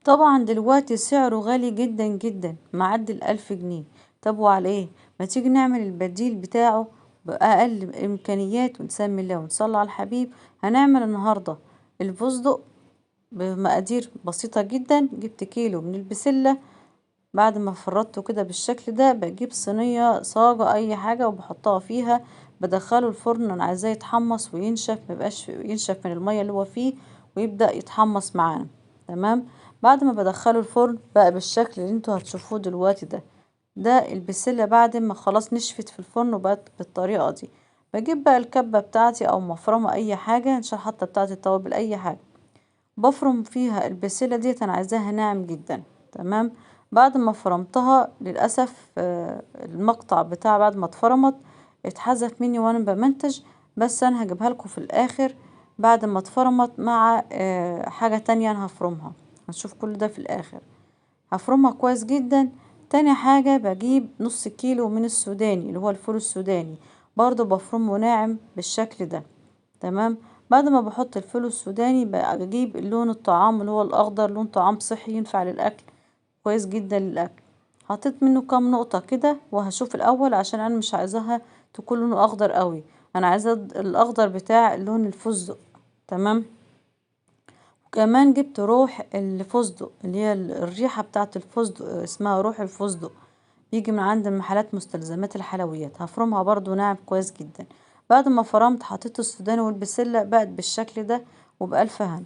طبعا دلوقتي سعره غالي جدا جدا، معدي ال1000 جنيه. طب وعلى ايه؟ ما تيجي نعمل البديل بتاعه بأقل إمكانيات ونسمي الله ونصلي على الحبيب. هنعمل النهاردة الفستق بمقادير بسيطة جدا. جبت كيلو من البسلة، بعد ما فردته كده بالشكل ده بجيب صينية صاجة اي حاجة وبحطها فيها، بدخله الفرن. انا عايزاه يتحمص وينشف، ميبقاش ينشف من المية اللي هو فيه، ويبدأ يتحمص معانا. تمام. بعد ما بدخله الفرن بقى بالشكل اللي انتوا هتشوفوه دلوقتي ده البسلة بعد ما خلاص نشفت في الفرن وبقت بالطريقة دي. بجيب بقى الكبة بتاعتي او مفرمة اي حاجة، ان شاء حتى بتاعتي التوابل اي حاجة، بفرم فيها البسلة ديت. انا عايزاها ناعم جدا. تمام. بعد ما فرمتها للأسف المقطع بتاع بعد ما اتفرمت اتحذف مني وانا بمنتج، بس انا هجيبها لكم في الاخر بعد ما اتفرمت مع حاجة تانية انا هفرمها. هنشوف كل ده في الاخر. هفرمها كويس جدا. تاني حاجة بجيب نص كيلو من السوداني اللي هو الفول السوداني، برضو بفرمه ناعم بالشكل ده. تمام. بعد ما بحط الفول السوداني بجيب اللون الطعام اللي هو الاخضر، لون طعام صحي ينفع للاكل، كويس جدا للاكل. حطيت منه كام نقطة كده وهشوف الاول عشان انا مش عايزاها تكون لونه اخضر قوي، انا عايزة الاخضر بتاع لون الفستق. تمام. وكمان جبت روح الفستق اللي هي الريحة بتاعة الفستق، اسمها روح الفستق، بيجي من عند محلات مستلزمات الحلويات. هفرمها برضو ناعم كويس جدا. بعد ما فرمت حطيت السوداني والبسلة بقت بالشكل ده وبألف هنا.